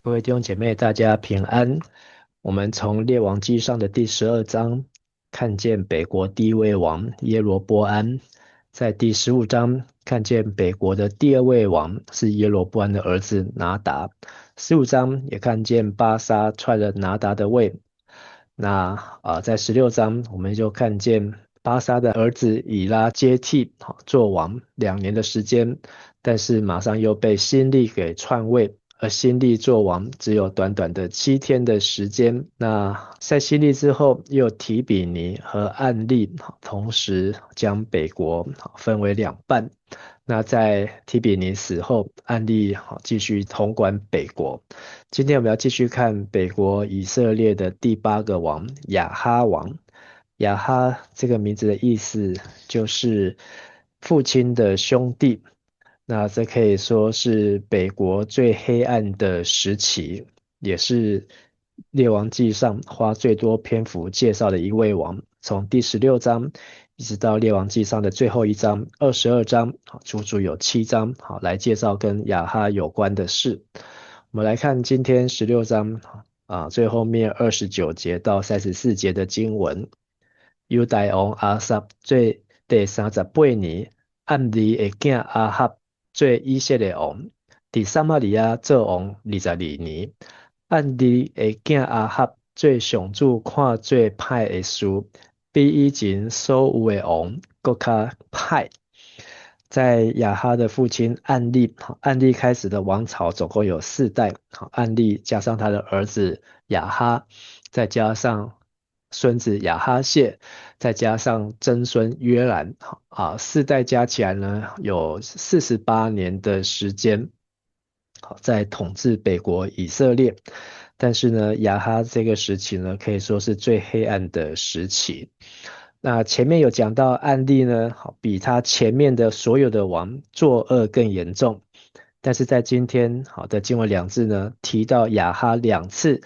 各位弟兄姐妹，大家平安。我们从列王纪上的第12章看见北国第一位王耶罗波安，在第15章看见北国的第二位王是耶罗波安的儿子拿达。15章也看见巴沙篡了拿达的位。在16章我们就看见巴沙的儿子以拉接替做王2年的时间，但是马上又被辛利给篡位。而辛利做王只有短短的7天的时间。那在辛利之后，又提比尼和暗利同时将北国分为2半。那在提比尼死后，暗利继续统管北国。今天我们要继续看北国以色列的第8个王亚哈王。亚哈这个名字的意思就是父亲的兄弟。那这可以说是北国最黑暗的时期，也是列王纪上花最多篇幅介绍的一位王。从第16章一直到列王纪上的最后一章22章，足足有7章，来介绍跟亚哈有关的事。我们来看今天16章最后面29节到34节的经文。犹大王阿撒做第38年，暗利的囝阿哈做以色列王，伫撒玛利亚做王22年。暗利的囝阿哈做上主看做歹的事，比以前所有的王更较歹。在亚哈的父亲暗利开始的王朝总共有4代。暗利加上他的儿子亚哈，再加上孙子亚哈谢，再加上曾孙约兰，4代加起来呢有48年的时间，在统治北国以色列。但是呢，亚哈这个时期呢，可以说是最黑暗的时期。那前面有讲到暗利呢，比他前面的所有的王作恶更严重。但是在今天的经文2字呢，提到亚哈2次，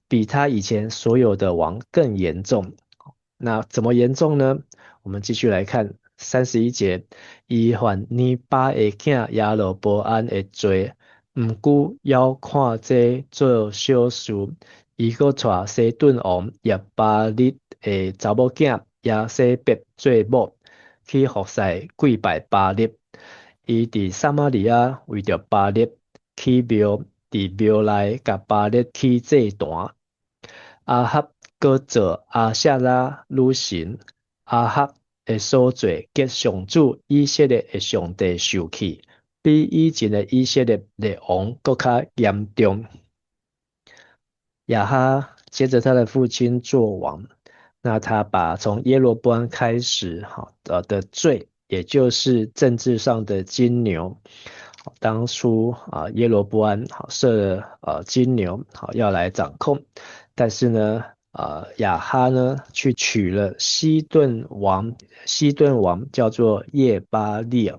比他以前所有的王更严重。那怎么严重呢？我们继续来看31节，伊犯尼巴的囝亚罗波安的罪，毋久要看这做小事，伊搁带西顿王亚巴力的查某囝亚西别做某，去服侍跪拜巴力。伊伫撒玛利亚为着巴力起庙，伫庙内甲巴力起祭坛。阿哈搁做阿夏拉女神，阿哈的所做结上主以色列的上帝受气，比以前的以色列的王更较严重。亚哈接着他的父亲做王，那他把从耶罗波安开始的罪，也就是政治上的金牛。当初耶罗波安设了金牛要来掌控，但是呢亚哈呢去娶了西顿王，西顿王叫做叶巴利尔。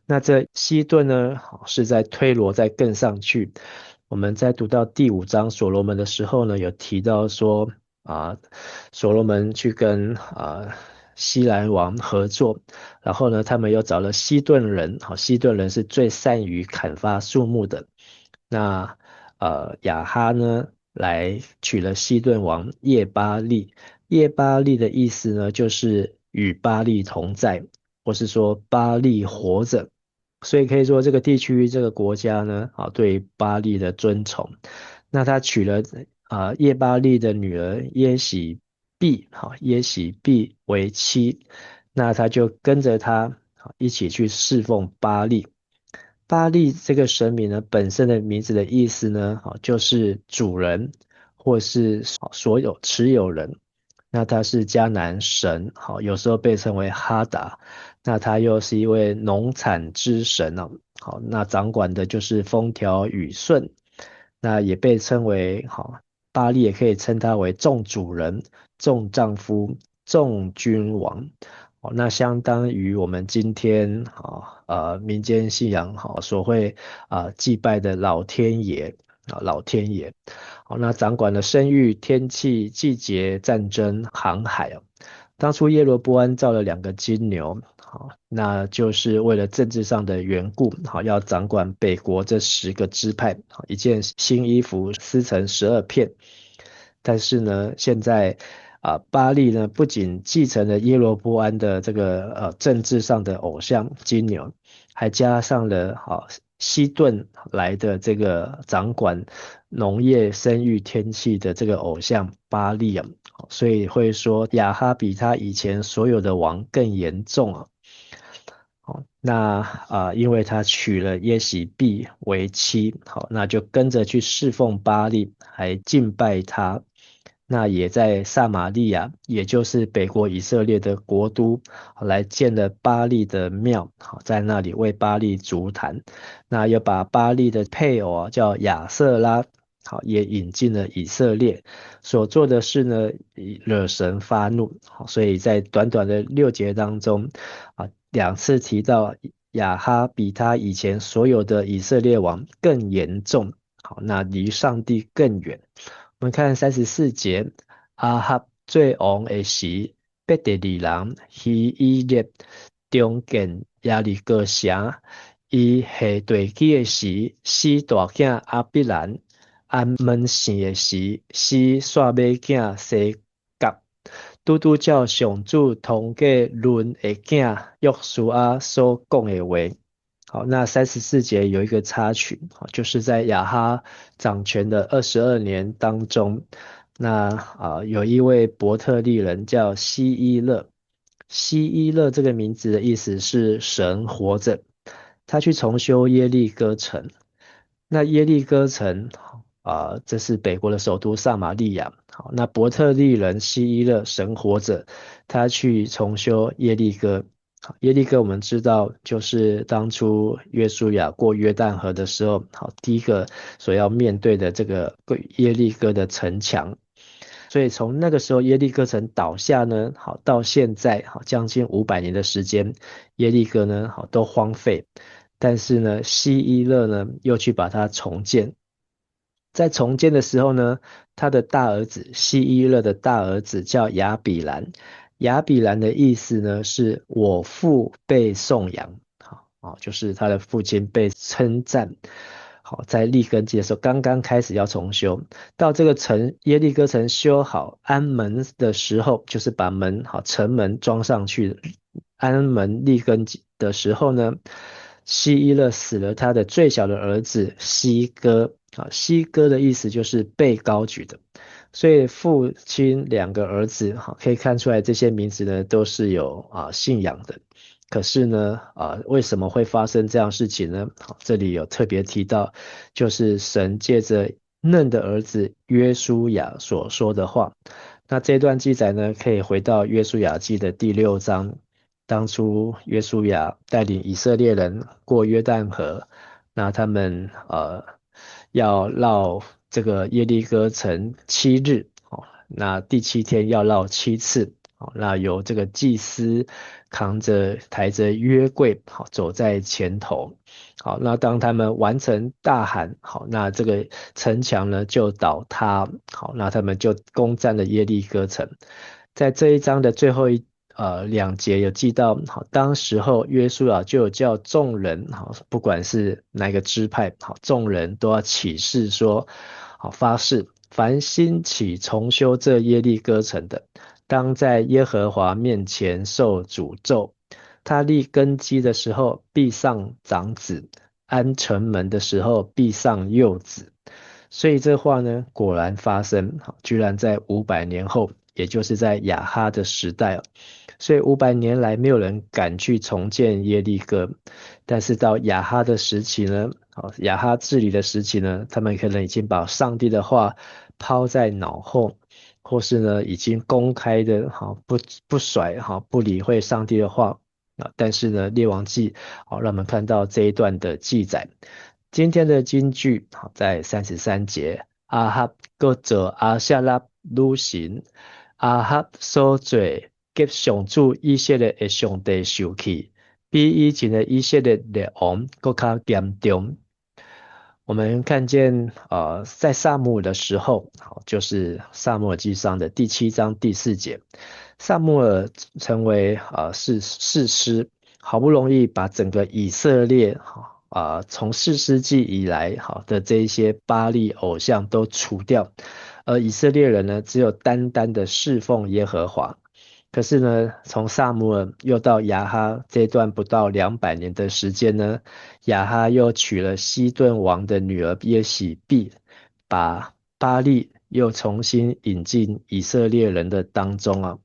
那这西顿呢是在推罗再更上去。我们在读到第5章所罗门的时候呢，有提到说所罗门去跟西兰王合作，然后呢他们又找了西顿人，西顿人是最善于砍伐树木的。那亚哈呢来娶了西顿王叶巴利。叶巴利的意思呢就是与巴利同在，或是说巴利活着。所以可以说这个地区这个国家呢对巴利的尊崇。那他娶了叶巴利的女儿耶喜毕为妻。那他就跟着他一起去侍奉巴利。巴利这个神明呢，本身的名字的意思呢，就是主人或是所有持有人。那他是迦南神，有时候被称为哈达。那他又是一位农产之神那掌管的就是风调雨顺。那也被称为巴利也可以称他为众主人、众丈夫、众君王。那相当于我们今天民间信仰所会祭拜的老天爷老天爷。那掌管了生育、天气、季节、战争、航海当初耶罗波安造了2个金牛，好，那就是为了政治上的缘故，好，要掌管北国这10个支派，好，一件新衣服撕成12片。但是呢，现在巴力呢不仅继承了耶罗波安的这个政治上的偶像金牛，还加上了西顿来的这个掌管农业、生育、天气的这个偶像巴力啊，所以会说亚哈比他以前所有的王更严重啊。好，那因为他娶了耶洗碧为妻，好，那就跟着去侍奉巴力，还敬拜他。那也在撒玛利亚，也就是北国以色列的国都，好来建了巴力的庙，好，在那里为巴力筑坛。那又把巴力的配偶叫亚瑟拉，好，也引进了以色列。所做的事呢，惹神发怒，好，所以在短短的6节当中，2次提到亚哈比他以前所有的以色列王更严重，好，那离上帝更远。我们看34节，阿哈最王的时，伯特利人希以列中建亚利哥城，伊下地基的时，死大囝阿必兰，安门城的时，死刷尾囝西甲。拄拄照上主通过论的囝约书亚所讲的话。好，那34节有一个插曲，就是在亚哈掌权的22年当中，那有一位伯特利人叫希伊勒，希伊勒这个名字的意思是神活着，他去重修耶利哥城。那耶利哥城这是北国的首都撒玛利亚。好，那伯特利人希伊勒神活着，他去重修耶利哥。好，耶利哥我们知道就是当初约书亚过约旦河的时候，好，第一个所要面对的这个耶利哥的城墙。所以从那个时候耶利哥城倒下呢，好，到现在好将近500年的时间，耶利哥呢好都荒废。但是呢，希伊勒呢又去把它重建。在重建的时候呢，他的大儿子希伊勒的大儿子叫亚比兰。亚比兰的意思呢是我父被颂扬，好，就是他的父亲被称赞。好，在立根基的时候，刚刚开始要重修，到这个耶利哥城修好安门的时候，就是把城门装上去，安门立根基的时候呢，希伊勒死了他的最小的儿子希哥。希哥的意思就是被高举的，所以父亲2个儿子，可以看出来这些名字呢都是有信仰的。可是呢，为什么会发生这样事情呢？好，这里有特别提到，就是神借着嫩的儿子约书亚所说的话。那这段记载呢，可以回到约书亚记的第6章，当初约书亚带领以色列人过约旦河，那他们要绕这个耶利哥城7日，那第7天要绕7次。那由这个祭司抬着约柜，好，走在前头。好，那当他们完成大喊，好，那这个城墙呢就倒塌。好，那他们就攻占了耶利哥城。在这一章的最后2节有记到，好，当时候约书亚就有叫众人，好，不管是哪个支派，好，众人都要起誓说，好，发誓，凡兴起重修这耶利哥城的，当在耶和华面前受诅咒。他立根基的时候，必上长子；安城门的时候，必上幼子。所以这话呢，果然发生，居然在500年后，也就是在亚哈的时代。所以500年来，没有人敢去重建耶利哥。但是到亚哈的时期呢，亚哈治理的时期呢，他们可能已经把上帝的话抛在脑后，或是呢，已经公开的不甩不理会上帝的话。但是呢，列王记让我们看到这一段的记载。今天的金句在33节，阿哈各做阿夏拉鲁行，阿哈所做给上主以色列的上帝受气，比以前的以色列列王更加严重。我们看见，在撒母耳的时候，好，就是撒母耳记上的第7章第4节，撒母耳成为士师，好不容易把整个以色列，好从士师记以来，好的这一些巴力偶像都除掉，而以色列人呢，只有单单的侍奉耶和华。可是呢，从撒母耳又到亚哈这段不到200年的时间呢，亚哈又娶了西顿王的女儿耶洗毕，把巴力又重新引进以色列人的当中啊。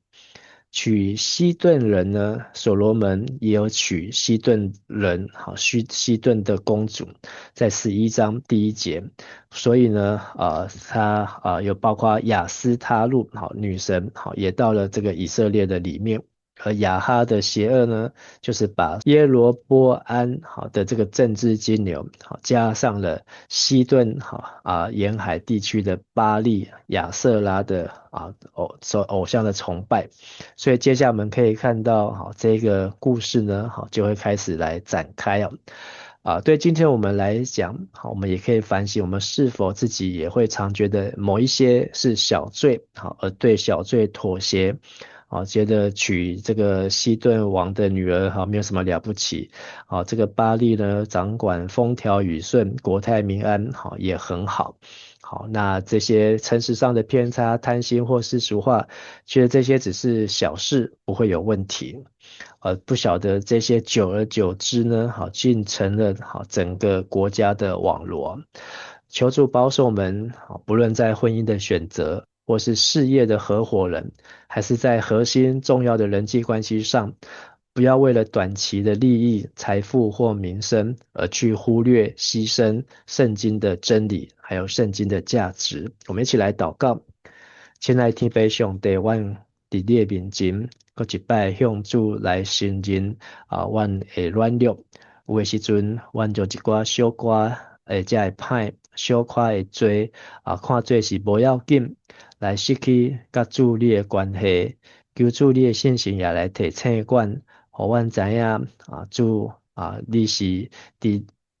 娶西顿人呢，所罗门也有娶西顿人，好西顿的公主，在11章第1节。所以呢，他有包括雅斯他路，好女神，好也到了这个以色列的里面。而亚哈的邪恶呢，就是把耶罗波安好的这个政治金牛，好加上了西顿沿海地区的巴利亚瑟拉的偶像的崇拜，所以接下来我们可以看到，好这个故事呢，好就会开始来展开啊。对今天我们来讲，好，我们也可以反省，我们是否自己也会常觉得某一些是小罪，好，而对小罪妥协，好，觉得娶这个西顿王的女儿，好，没有什么了不起，好，这个巴利呢，掌管风调雨顺，国泰民安，好，也很好。好，那这些诚实上的偏差、贪心或世俗化，觉得这些只是小事，不会有问题。不晓得这些久而久之呢，好，竟成了好整个国家的网罗。求主保守我们，好，不论在婚姻的选择，或是事业的合伙人，还是在核心重要的人际关系上，不要为了短期的利益、财富或名声，而去忽略牺牲圣经的真理，还有圣经的价值。我们一起来祷告。亲爱的天父上帝，阮伫你的面前，搁一摆向主来承认阮的软弱。有的时阵，阮就一寡小寡才会歹，小可的罪看做是无要紧，来失去甲主你的关系。求主你的信心也来提醒阮，互阮知影主你是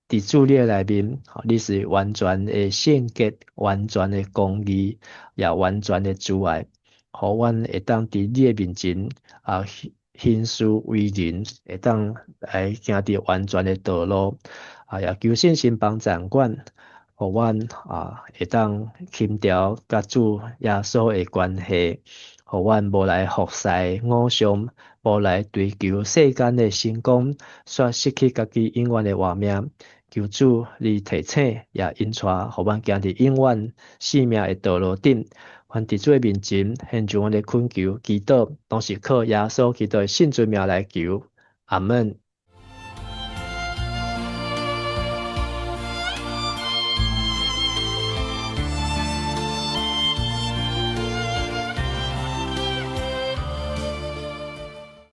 伫主你的内面，你是完全的圣洁、完全的公义，也完全的主爱，互阮会当伫你的面前行事为人，会当来行伫完全的道路，也求信心帮掌管，互阮会当轻调甲主耶稣的关系，互阮无来服侍偶像，无来追求世间的成功，煞失去家己永远的活命。求主你提醒，也引带，互阮行伫永远生命的道路顶。愿伫主的面前，献上阮的恳求、祈祷，都是靠耶稣基督的圣尊名来求。阿门。